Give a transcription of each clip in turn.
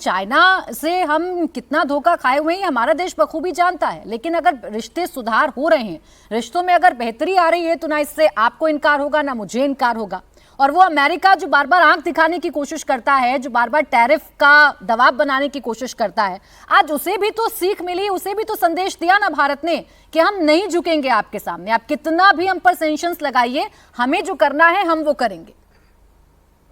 China से हम कितना धोखा खाए हुए हैं हमारा देश बखूबी जानता है, लेकिन अगर रिश्ते सुधार हो रहे हैं, रिश्तों में अगर बेहतरी आ रही है, तो ना इससे आपको इनकार होगा ना मुझे इनकार होगा। और वो अमेरिका जो बार बार आंख दिखाने की कोशिश करता है, जो बार बार टैरिफ का दबाव बनाने की कोशिश करता है, आज उसे भी तो सीख मिली, उसे भी तो संदेश दिया ना भारत ने कि हम नहीं झुकेंगे आपके सामने। आप कितना भी हम पर सैंक्शंस लगाइए, हमें जो करना है हम वो करेंगे।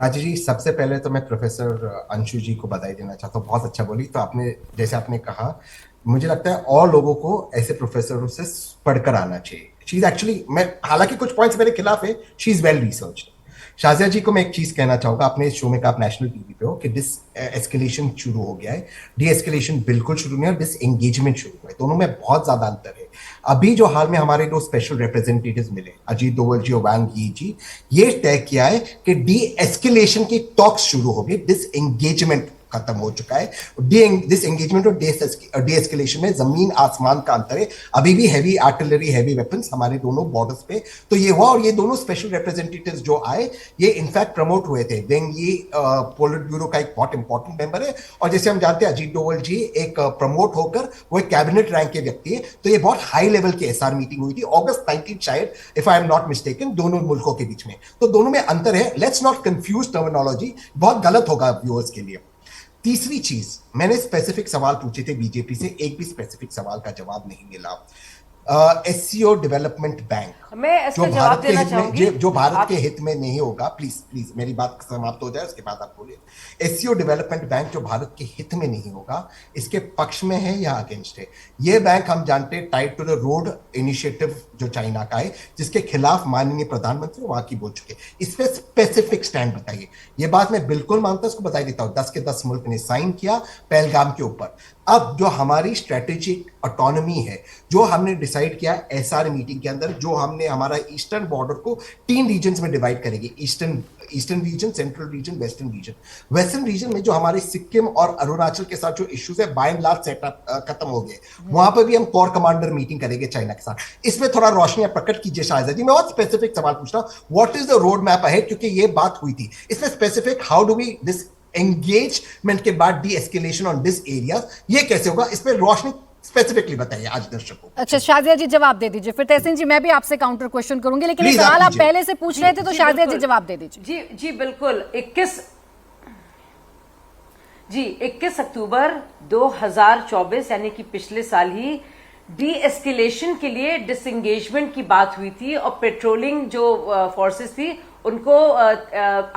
राजी जी, सबसे पहले तो मैं प्रोफेसर अंशु जी को बधाई देना चाहता हूँ, बहुत अच्छा बोली। तो आपने जैसे आपने कहा, मुझे लगता है और लोगों को ऐसे प्रोफेसरों से पढ़कर आना चाहिए। शी इज एक्चुअली, मैं हालांकि कुछ पॉइंट्स मेरे खिलाफ है, she is well researched. Shazia ji को मैं एक चीज कहना चाहूंगा, आपने इस शो में कहा, आप नेशनल टीवी पे हो, कि डिस एस्केलेशन शुरू हो गया है। डी एस्केलेशन बिल्कुल शुरू नहीं है, डिस एंगेजमेंट शुरू हुआ है। दोनों में बहुत ज्यादा अंतर है। अभी जो हाल में हमारे दो स्पेशल रिप्रेजेंटेटिव्स मिले, अजीत डोवल जी और वांग यी जी, ये तय किया है कि डी एस्केलेशन की टॉक्स शुरू हो गई, डिस एंगेजमेंट खत्म हो चुका है। दिस एंगेजमेंट और डी एस्केलेशन में जमीन आसमान का अंतर है। अभी भी हैवी आर्टिलरी, हैवी वेपन्स हमारे दोनों बॉर्डर्स पे तो ये हुआ। और ये दोनों स्पेशल रिप्रेजेंटेटिव्स जो आए, ये इनफैक्ट प्रमोट हुए थे। वेंग यी पोलिट ब्यूरो का एक बहुत इंपॉर्टेंट मेंबर है, और जैसे हम जानते हैं अजीत डोवल जी एक प्रमोट होकर वो एक कैबिनेट रैंक के व्यक्ति है। तो ये बहुत हाई लेवल की एसआर मीटिंग हुई थी अगस्त 19 शायद, if I am not mistaken, दोनों मुल्कों के बीच में। तो दोनों में अंतर है। लेट्स नॉट कंफ्यूज टर्मिनोलॉजी, बहुत गलत होगा व्यूअर्स के लिए। तीसरी चीज, मैंने स्पेसिफिक सवाल पूछे थे बीजेपी से, एक भी स्पेसिफिक सवाल का जवाब नहीं मिला। एससीओ डेवलपमेंट बैंक, जो भारत के हित में, जो भारत के हित में नहीं होगा, प्लीज प्लीज मेरी बात समाप्त हो जाए, उसके बाद आप बोलिए। एससीओ डेवलपमेंट बैंक जो भारत के हित में नहीं होगा, इसके पक्ष में है या अगेंस्ट है? ये बैंक हम जानते हैं tied to the road initiative जो चाइना का है, जिसके खिलाफ माननीय प्रधानमंत्री वहां की बोल चुके। इस पे स्पेसिफिक स्टैंड बताइए। ये बात मैं बिल्कुल मानता हूं, उसको बता देता हूं। 10 के 10 मुल्क ने साइन किया पहलगाम के ऊपर। अब जो हमारी स्ट्रेटेजिक ऑटोनॉमी है, जो हमने डिसाइड किया एसआर मीटिंग के अंदर, जो हमने हमारा ईस्टर्न बॉर्डर को 3 रीजन्स में डिवाइड करेंगे, eastern region, central region, western region. Western region में जो हमारे सिक्किम और अरुणाचल के साथ जो इश्यूज है, बाय एंड लार्ज सेटअप खत्म हो गए। वहां पर भी हम कोर कमांडर मीटिंग करेंगे चाइना के साथ। इसमें थोड़ा रोशनी प्रकट कीजिए शायद जी। मैं बहुत स्पेसिफिक सवाल पूछ रहा हूं, what is the road map ahead, क्योंकि ये बात हुई थी। इसमें specific, how do we this engagement के बाद de escalation on this area, ये कैसे होगा? इस पर रोशनी स्पेसिफिकली बताइए आज दर्शकों। अच्छा शाजिया जी जवाब दे दीजिए, फिर तहसीन जी मैं भी आपसे काउंटर क्वेश्चन करूंगी, लेकिन ये सवाल आप पहले से पूछ रहे थे, तो शाजिया जी जवाब दे दीजिए। जी जी बिल्कुल। 21 अक्टूबर 2024 यानी कि पिछले साल ही डी एस्केलेशन के लिए डिसएंगेजमेंट की बात हुई थी, और पेट्रोलिंग जो फोर्सेस थी उनको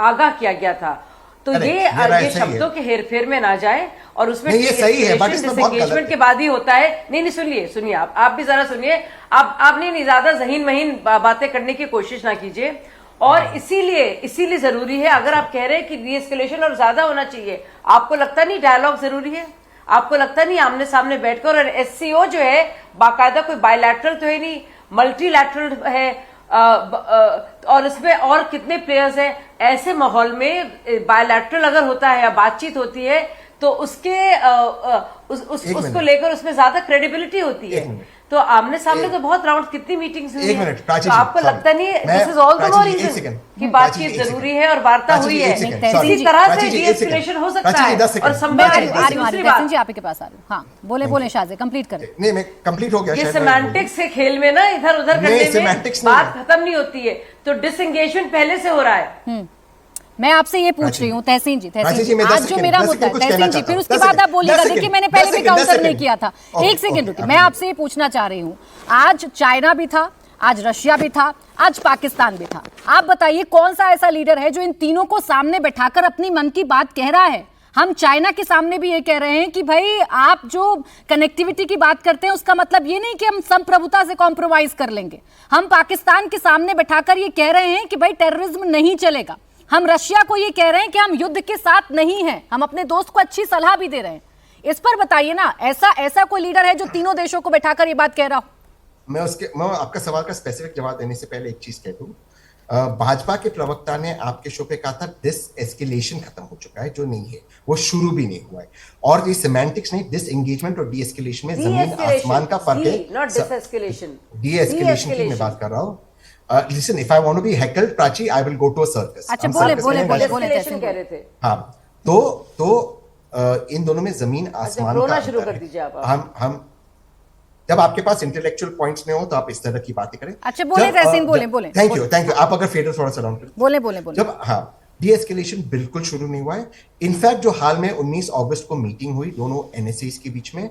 आगाह किया गया था। तो ये शब्दों के हेरफेर में ना जाए, और उसमें डिसएंगेजमेंट के बाद ही होता है। नहीं सुनिए आप भी जरा सुनिए। आप नहीं ज्यादा जहीन महीन बातें करने की कोशिश ना कीजिए। और इसीलिए जरूरी है, अगर आप कह रहे हैं कि डी एस्केलेशन और ज्यादा होना चाहिए, आपको लगता नहीं डायलॉग जरूरी है? आपको लगता नहीं आमने सामने बैठकर? और एससीओ जो है बाकायदा कोई बायलैटरल तो है नहीं, मल्टीलैटरल है, और इसमें और कितने प्लेयर्स हैं। ऐसे माहौल में बायलैटरल अगर होता है या बातचीत होती है, तो उसको लेकर उसमें ज्यादा क्रेडिबिलिटी होती है। तो आमने सामने तो बहुत राउंड, कितनी मीटिंग्स हुई हैं, तो आपको लगता नहीं this is all the more reason कि बातचीत जरूरी है और वार्ता हुई है। इसी तरह से डी एस्केलेशन हो सकता है और संभव है। दूसरी बात जी आपके पास आ रही हूं। हाँ बोले शाजिया, कंप्लीट करें। नहीं मैं कंप्लीट हो गया। ये सेमांटिक्स के खेल में ना इधर उधर करने में बात खत्म नहीं होती है। तो डिसएंगेजमेंट पहले से हो रहा है। मैं आपसे ये पूछ रही हूँ तहसीन जी, आज जो मेरा मुद्दा है तहसीन जी, फिर उसके बाद आप बोलिएगा। देखिए मैंने पहले भी काउंटर नहीं किया था। एक सेकंड रुकिए, मैं आपसे ये पूछना चाह रही हूँ, आज चाइना भी था, आज रशिया भी था, आज पाकिस्तान भी था। आप बताइए कौन सा ऐसा लीडर है जो इन तीनों को सामने बैठाकर अपनी मन की बात कह रहा है? हम चाइना के सामने भी ये कह रहे हैं कि भाई आप जो कनेक्टिविटी की बात करते हैं, उसका मतलब ये नहीं कि हम संप्रभुता से कॉम्प्रोमाइज कर लेंगे। हम पाकिस्तान के सामने बैठाकर ये कह रहे हैं कि भाई टेररिज्म नहीं चलेगा। हम रशिया को ये कह रहे हैं कि हम युद्ध के साथ नहीं हैं। हम अपने दोस्त को अच्छी सलाह भी दे रहे हैं। इस पर बताइए ना, ऐसा कोई लीडर है जो तीनों देशों को बैठाकर ये बात कह रहा हो? मैं आपका सवाल का स्पेसिफिक जवाब देने से पहले एक चीज कह दूं। भाजपा के प्रवक्ता ने आपके शो पे कहा था डिस एस्केलेशन खत्म हो चुका है, जो नहीं है, वो शुरू भी नहीं हुआ है। और ये सेमेंटिक्स नहीं, डिस एंगेजमेंट और डी एस्केलेशन में जमीन आसमान का फर्क है। डी एस्केलेशन की मैं बात कर रहा हूँ। Listen, if I want to be heckled, Prachi, I will go to a circus. अच्छा बोले कह रहे थे। हाँ, तो इन दोनों में जमीन आसमान रोना का शुरू अंतर कर है। दीजिए आप। हम जब आपके पास इंटेलेक्चुअल पॉइंट्स नहीं हो तो आप इस तरह की बातें करें। अच्छा, बोले तहसीन, बोले। Thank you. आप अगर फेडर थोड़ा सा डाउन करें। बोले। जब हाँ, डीएस्केलेशन बिल्कुल शुरू नहीं हुआ है। इनफैक्ट जो हाल में 19 अगस्त को मीटिंग हुई दोनों एनएसएस के बीच में,